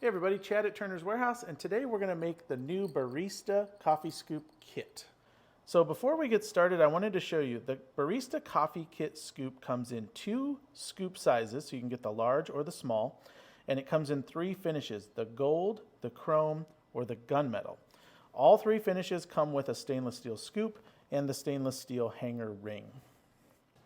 Hey everybody, Chad at Turner's Warehouse, and today we're going to make the new Barista Coffee Scoop Kit. So before we get started, I wanted to show you the Barista Coffee Kit Scoop comes in 2 scoop sizes, so you can get the large or the small, and it comes in 3 finishes, the gold, the chrome, or the gunmetal. All 3 finishes come with a stainless steel scoop and the stainless steel hanger ring.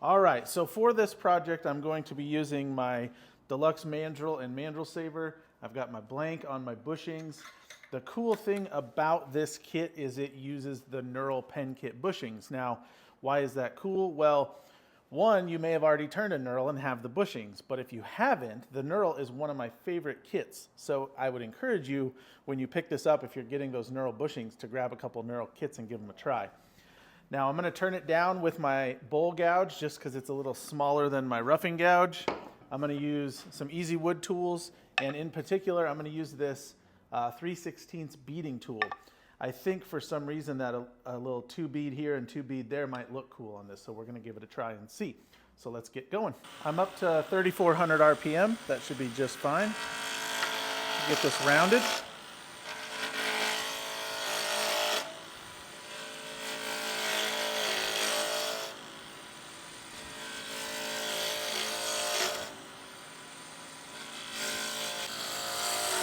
All right, so for this project, I'm going to be using my deluxe mandrel and mandrel saver. I've got my blank on my bushings. The cool thing about this kit is it uses the Knurl pen kit bushings. Now, why is that cool? Well, one, you may have already turned a Knurl and have the bushings, but if you haven't, the Knurl is one of my favorite kits. So I would encourage you, when you pick this up, if you're getting those Knurl bushings, to grab a couple Knurl kits and give them a try. Now I'm going to turn it down with my bowl gouge just because it's a little smaller than my roughing gouge. I'm going to use some easy wood tools, and in particular I'm going to use this 3/16 beading tool. I think for some reason that a little 2 bead here and 2 bead there might look cool on this, so we're going to give it a try and see. So let's get going. I'm up to 3,400 RPM. That should be just fine. Get this rounded.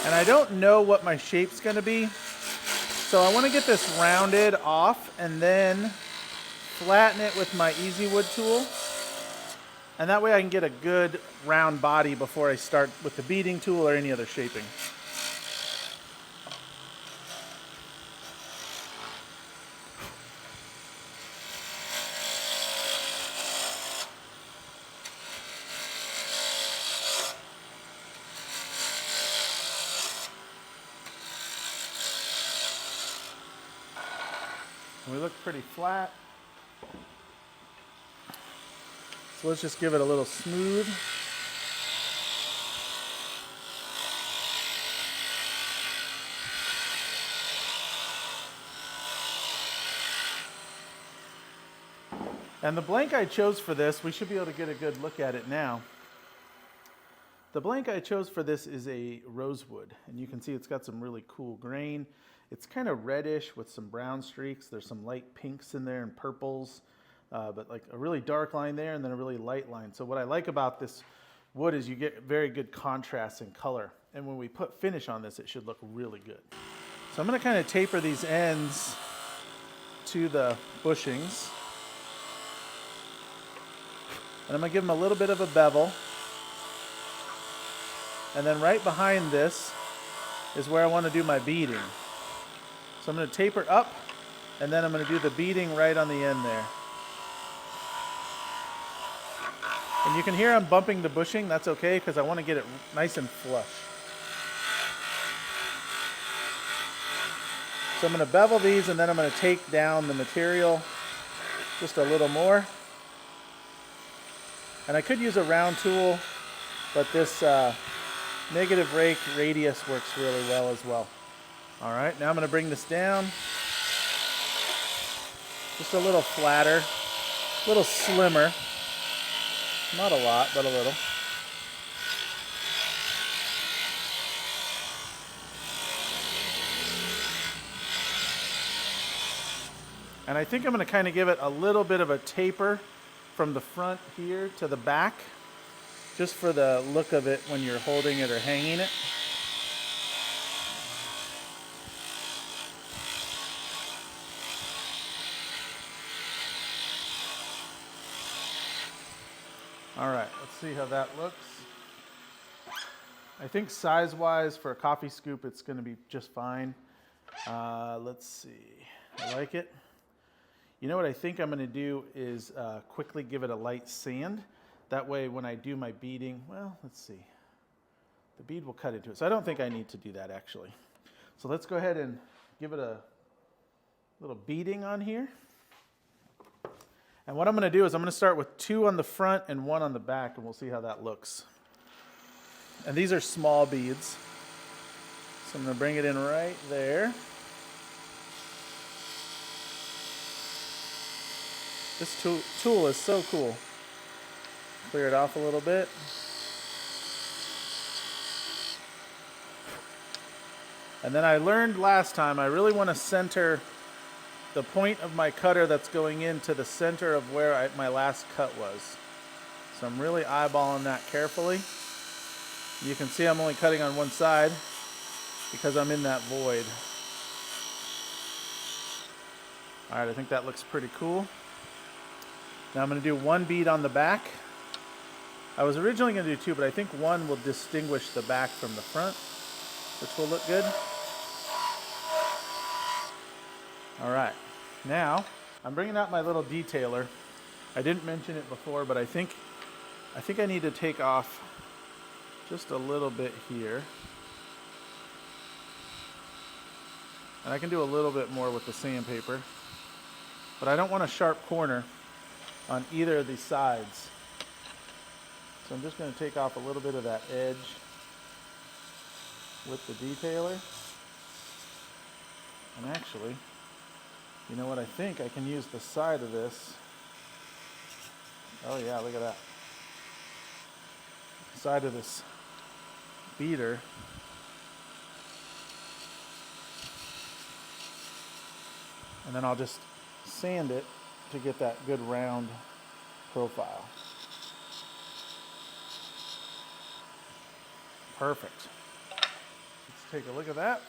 And I don't know what my shape's going to be, so I want to get this rounded off and then flatten it with my easy wood tool. And that way I can get a good round body before I start with the beading tool or any other shaping. We look pretty flat. So let's just give it a little smooth. And the blank I chose for this, we should be able to get a good look at it now. The blank I chose for this is a rosewood, and you can see it's got some really cool grain. It's kind of reddish with some brown streaks. There's some light pinks in there and purples, but like a really dark line there and then a really light line. So what I like about this wood is you get very good contrast in color. And when we put finish on this, it should look really good. So I'm going to kind of taper these ends to the bushings. And I'm going to give them a little bit of a bevel. And then right behind this is where I want to do my beading. So I'm going to taper up, and then I'm going to do the beading right on the end there. And you can hear I'm bumping the bushing. That's okay, because I want to get it nice and flush. So I'm going to bevel these, and then I'm going to take down the material just a little more. And I could use a round tool, but this negative rake radius works really well as well. All right, now I'm going to bring this down. Just a little flatter, a little slimmer. Not a lot, but a little. And I think I'm going to kind of give it a little bit of a taper from the front here to the back, just for the look of it when you're holding it or hanging it. All right, let's see how that looks. I think size-wise for a coffee scoop, it's going to be just fine. Let's see. I like it. You know what I think I'm going to do is quickly give it a light sand. That way when I do my beading, well, let's see. The bead will cut into it. So I don't think I need to do that actually. So let's go ahead and give it a little beading on here. And what I'm going to do is I'm going to start with 2 on the front and 1 on the back, and we'll see how that looks. And these are small beads. So I'm going to bring it in right there. This tool is so cool. Clear it off a little bit. And then I learned last time, I really want to center the point of my cutter that's going into the center of where my last cut was. So I'm really eyeballing that carefully. You can see I'm only cutting on one side because I'm in that void. All right, I think that looks pretty cool. Now I'm going to do one bead on the back. I was originally going to do two, but I think one will distinguish the back from the front, which will look good. All right, now I'm bringing out my little detailer. I didn't mention it before, but I think I need to take off just a little bit here. And I can do a little bit more with the sandpaper, but I don't want a sharp corner on either of these sides. So I'm just going to take off a little bit of that edge with the detailer. And actually, you know what, I think I can use the side of this. Oh yeah, look at that. Side of this beater. And then I'll just sand it to get that good round profile. Perfect. Let's take a look at that.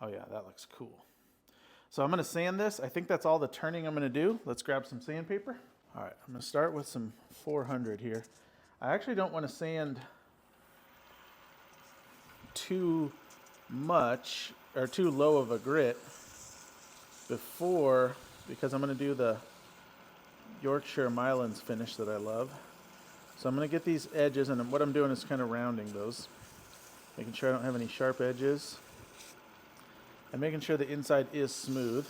Oh yeah, that looks cool. So I'm going to sand this. I think that's all the turning I'm going to do. Let's grab some sandpaper. All right, I'm going to start with some 400 here. I actually don't want to sand too much or too low of a grit before, because I'm going to do the Yorkshire Myland finish that I love. So I'm going to get these edges, and what I'm doing is kind of rounding those, making sure I don't have any sharp edges, and making sure the inside is smooth.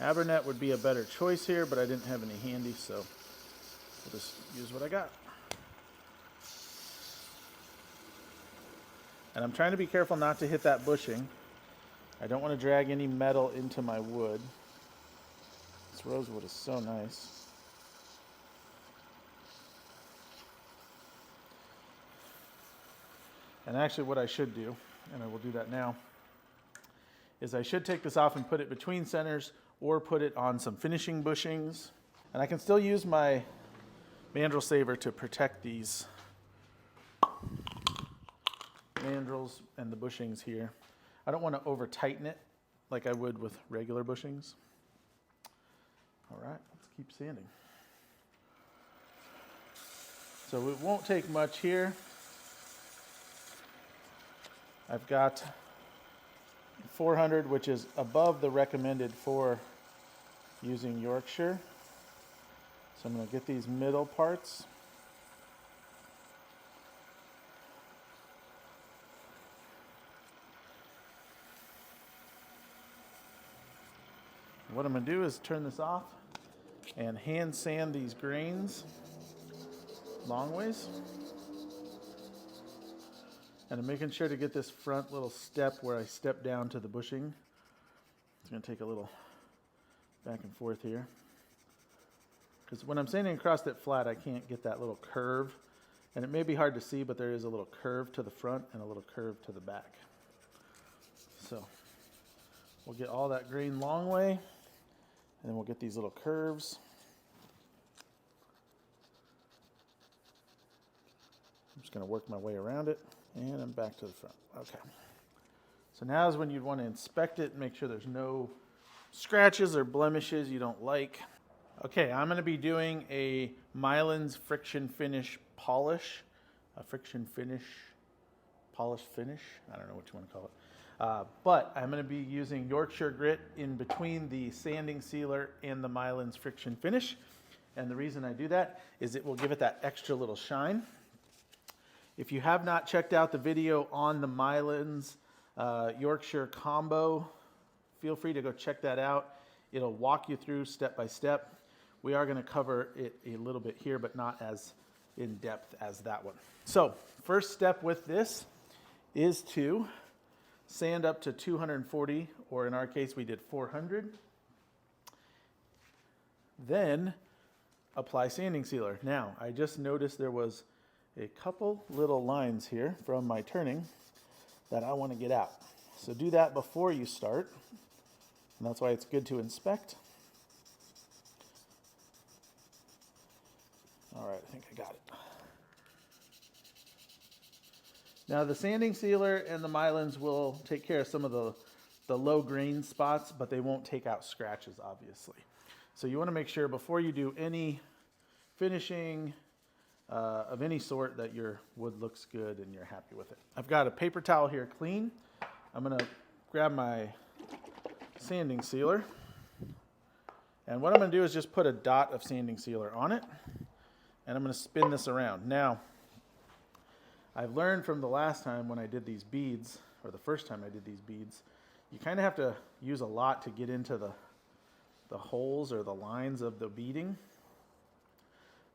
Abranet would be a better choice here, but I didn't have any handy, so I'll just use what I got. And I'm trying to be careful not to hit that bushing. I don't want to drag any metal into my wood. This rosewood is so nice. And actually what I should do, and I will do that now, is I should take this off and put it between centers or put it on some finishing bushings. And I can still use my mandrel saver to protect these mandrels and the bushings here. I don't want to over tighten it like I would with regular bushings. All right, let's keep sanding. So it won't take much here. I've got 400, which is above the recommended for using Yorkshire. So I'm going to get these middle parts. What I'm going to do is turn this off and hand sand these grains long ways. And I'm making sure to get this front little step where I step down to the bushing. It's going to take a little back and forth here. Because when I'm sanding across it flat, I can't get that little curve. And it may be hard to see, but there is a little curve to the front and a little curve to the back. So we'll get all that grain long way, and then we'll get these little curves. I'm just going to work my way around it. And I'm back to the front. Okay. So now is when you'd want to inspect it and make sure there's no scratches or blemishes you don't like. Okay, I'm going to be doing a Myland's friction finish polish. A friction finish, polish finish. I don't know what you want to call it. But I'm going to be using Yorkshire Grit in between the sanding sealer and the Myland's friction finish. And the reason I do that is it will give it that extra little shine. If you have not checked out the video on the Myland's Yorkshire combo, feel free to go check that out. It'll walk you through step by step. We are going to cover it a little bit here, but not as in depth as that one. So first step with this is to sand up to 240, or in our case we did 400. Then apply sanding sealer. Now, I just noticed there was a couple little lines here from my turning that I want to get out. So do that before you start, and that's why it's good to inspect. All right, I think I got it. Now the sanding sealer and the Mylands will take care of some of the low grain spots, but they won't take out scratches, obviously. So you want to make sure before you do any finishing of any sort that your wood looks good and you're happy with it. I've got a paper towel here clean. I'm going to grab my sanding sealer. And what I'm going to do is just put a dot of sanding sealer on it. And I'm going to spin this around. Now, I've learned from the last time when I did these beads, or the first time I did these beads, you kind of have to use a lot to get into the holes or the lines of the beading.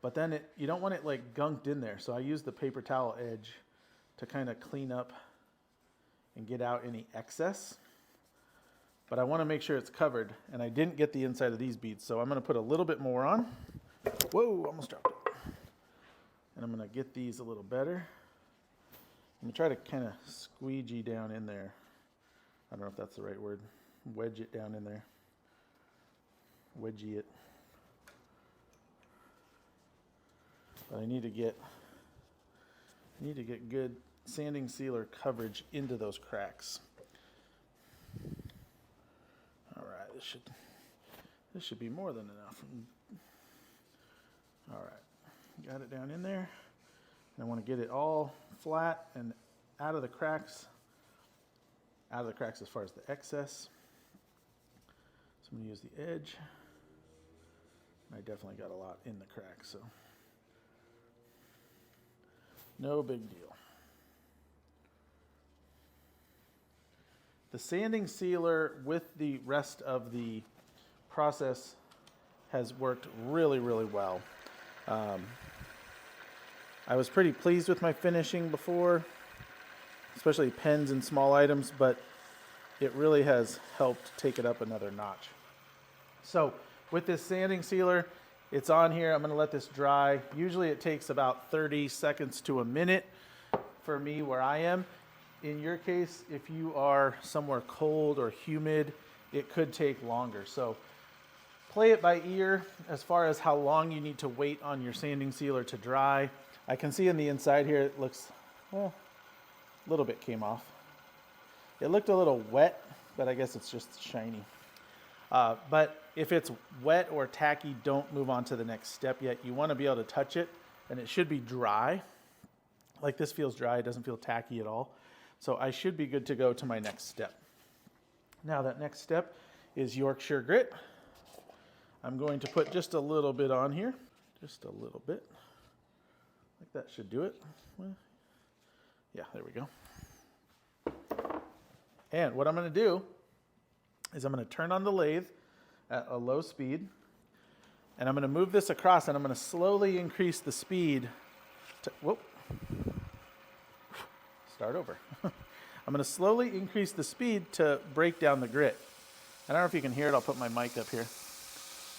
But then you don't want it like gunked in there. So I use the paper towel edge to kind of clean up and get out any excess. But I want to make sure it's covered. And I didn't get the inside of these beads. So I'm going to put a little bit more on. Whoa, almost dropped it. And I'm going to get these a little better. I'm going to try to kind of squeegee down in there. I don't know if that's the right word. Wedge it down in there. Wedgie it. But I need to get good sanding sealer coverage into those cracks. All right, this should be more than enough. All right, got it down in there. And I want to get it all flat and out of the cracks as far as the excess. So I'm going to use the edge. I definitely got a lot in the cracks, so no big deal. The sanding sealer with the rest of the process has worked really, really well. I was pretty pleased with my finishing before, especially pens and small items, but it really has helped take it up another notch. So with this sanding sealer, it's on here. I'm going to let this dry. Usually it takes about 30 seconds to a minute for me where I am. In your case, if you are somewhere cold or humid, it could take longer. So play it by ear as far as how long you need to wait on your sanding sealer to dry. I can see on the inside here it looks, well, a little bit came off. It looked a little wet, but I guess it's just shiny. But if it's wet or tacky, don't move on to the next step yet. You want to be able to touch it, and it should be dry. Like this feels dry, it doesn't feel tacky at all. So I should be good to go to my next step. Now that next step is Yorkshire Grit. I'm going to put just a little bit on here, just a little bit. I think that should do it. Well, yeah, there we go. And what I'm going to do is I'm going to turn on the lathe at a low speed, and I'm going to move this across, and I'm going to slowly increase the speed to, whoop, start over. I'm going to slowly increase the speed to break down the grit. I don't know if you can hear it. I'll put my mic up here.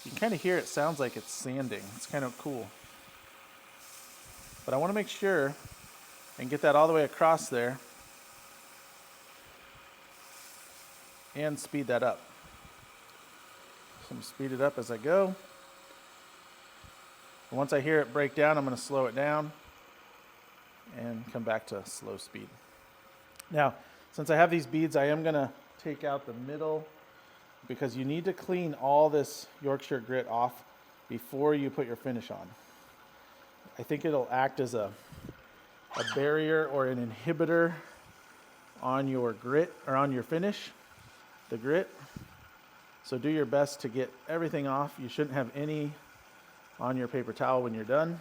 You can kind of hear it sounds like it's sanding. It's kind of cool. But I want to make sure and get that all the way across there and speed that up. So I'm going to speed it up as I go. And once I hear it break down, I'm going to slow it down and come back to slow speed. Now, since I have these beads, I am going to take out the middle because you need to clean all this Yorkshire Grit off before you put your finish on. I think it'll act as a barrier or an inhibitor on your grit or on your finish, the grit. So do your best to get everything off. You shouldn't have any on your paper towel when you're done.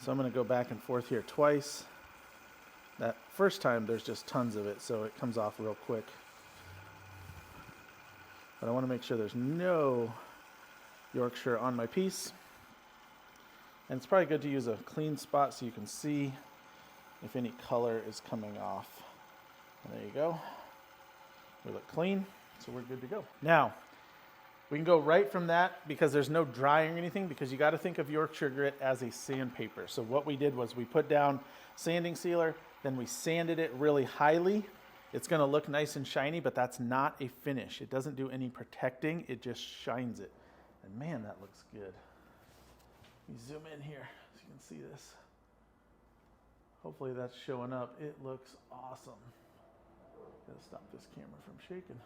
So I'm going to go back and forth here twice. That first time there's just tons of it, so it comes off real quick. But I want to make sure there's no Yorkshire on my piece. And it's probably good to use a clean spot so you can see if any color is coming off. And there you go. We look clean, so we're good to go. Now, We can go right from that because there's no drying or anything, because you got to think of Yorkshire Grit as a sandpaper. So what we did was we put down sanding sealer, then we sanded it really highly. It's going to look nice and shiny, but that's not a finish. It doesn't do any protecting. It just shines it. And man, that looks good. Let me zoom in here so you can see this. Hopefully that's showing up. It looks awesome. Gotta stop this camera from shaking.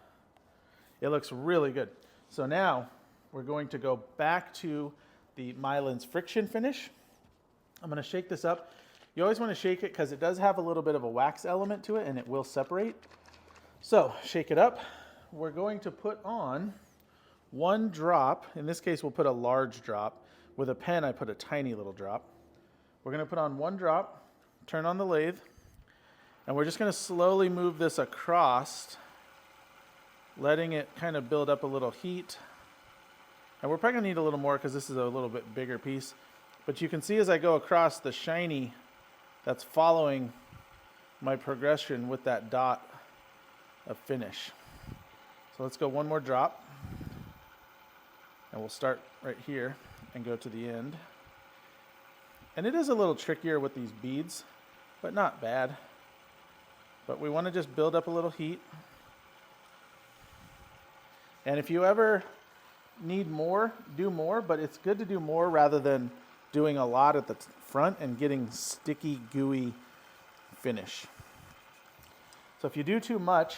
It looks really good. So now we're going to go back to the Myland's friction finish. I'm going to shake this up. You always want to shake it because it does have a little bit of a wax element to it and it will separate. So shake it up. We're going to put on 1 drop. In this case, we'll put a large drop. With a pen, I put a tiny little drop. We're going to put on 1 drop, turn on the lathe, and we're just going to slowly move this across, letting it kind of build up a little heat. And we're probably going to need a little more because this is a little bit bigger piece. But you can see as I go across the shiny that's following my progression with that dot of finish. So let's go 1 more drop. And we'll start right here and go to the end. And it is a little trickier with these beads, but not bad. But we want to just build up a little heat. And if you ever need more, do more, but it's good to do more rather than doing a lot at the front and getting sticky, gooey finish. So if you do too much,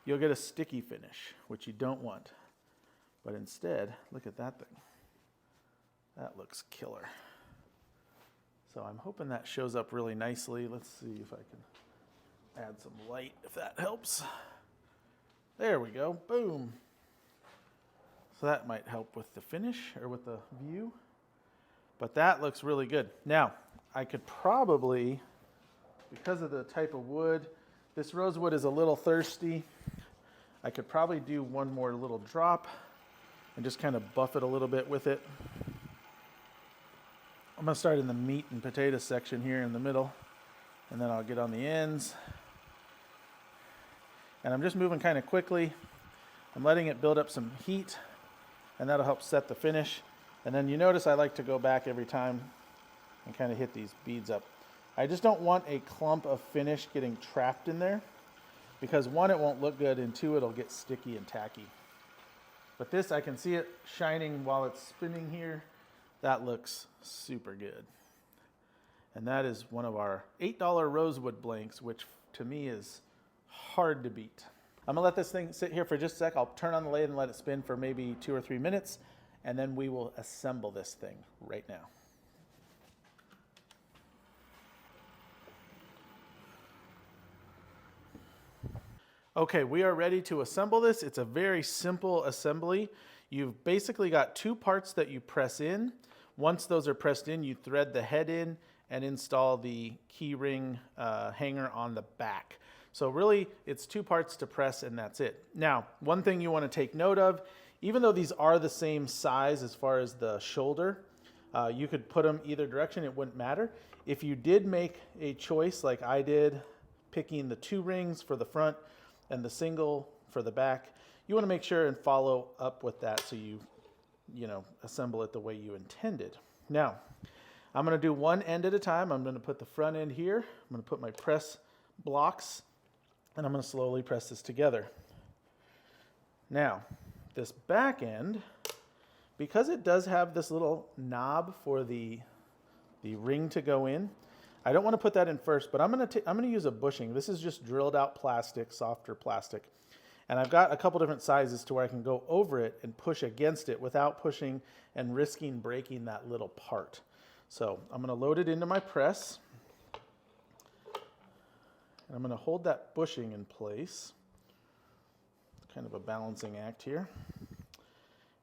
you'll get a sticky finish, which you don't want. But instead, look at that thing. That looks killer. So I'm hoping that shows up really nicely. Let's see if I can add some light, if that helps. There we go, boom. So that might help with the finish or with the view. But that looks really good. Now, I could probably, because of the type of wood, this rosewood is a little thirsty. I could probably do 1 more little drop and just kind of buff it a little bit with it. I'm going to start in the meat and potato section here in the middle, and then I'll get on the ends. And I'm just moving kind of quickly. I'm letting it build up some heat, and that'll help set the finish. And then you notice I like to go back every time and kind of hit these beads up. I just don't want a clump of finish getting trapped in there, because 1, it won't look good, and 2, it'll get sticky and tacky. But this, I can see it shining while it's spinning here. That looks super good. And that is one of our $8 rosewood blanks, which to me is hard to beat. I'm gonna let this thing sit here for just a sec. I'll turn on the lathe and let it spin for maybe 2 or 3 minutes, and then we will assemble this thing right now. Okay, we are ready to assemble this. It's a very simple assembly. You've basically got 2 parts that you press in. Once those are pressed in, you thread the head in and install the key ring hanger on the back. So really, it's 2 parts to press, and that's it. Now, one thing you want to take note of, even though these are the same size as far as the shoulder, you could put them either direction, it wouldn't matter. If you did make a choice like I did, picking the 2 rings for the front and the single for the back, you want to make sure and follow up with that so you assemble it the way you intended. Now, I'm going to do one end at a time. I'm going to put the front end here. I'm going to put my press blocks, and I'm going to slowly press this together. Now, this back end, because it does have this little knob for the ring to go in, I don't want to put that in first, but I'm going to use a bushing. This is just drilled out plastic, softer plastic. And I've got a couple different sizes to where I can go over it and push against it without pushing and risking breaking that little part. So I'm going to load it into my press. And I'm going to hold that bushing in place. It's kind of a balancing act here.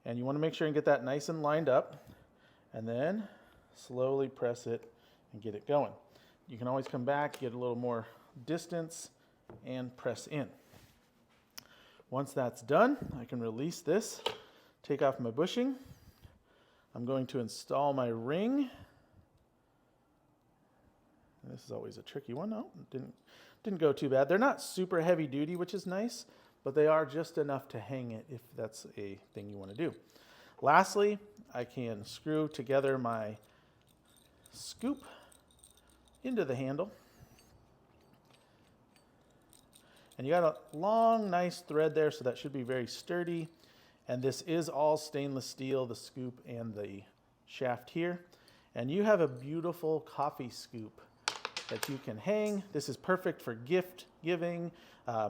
And you want to make sure and get that nice and lined up. And then slowly press it and get it going. You can always come back, get a little more distance, and press in. Once that's done, I can release this, take off my bushing. I'm going to install my ring. This is always a tricky one. No, didn't go too bad. They're not super heavy duty, which is nice, but they are just enough to hang it if that's a thing you want to do. Lastly, I can screw together my scoop into the handle. And you got a long, nice thread there, so that should be very sturdy. And this is all stainless steel, the scoop and the shaft here. And you have a beautiful coffee scoop that you can hang. This is perfect for gift giving,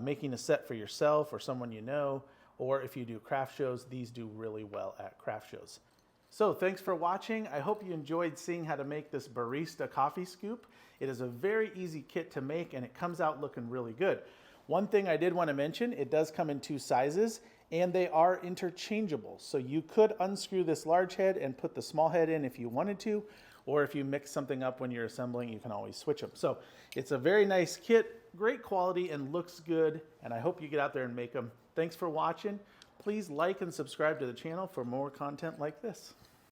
making a set for yourself or someone you know, or if you do craft shows, these do really well at craft shows. So thanks for watching. I hope you enjoyed seeing how to make this Barista coffee scoop. It is a very easy kit to make and it comes out looking really good. One thing I did want to mention, it does come in 2 sizes and they are interchangeable. So you could unscrew this large head and put the small head in if you wanted to, or if you mix something up when you're assembling, you can always switch them. So it's a very nice kit, great quality and looks good. And I hope you get out there and make them. Thanks for watching. Please like and subscribe to the channel for more content like this.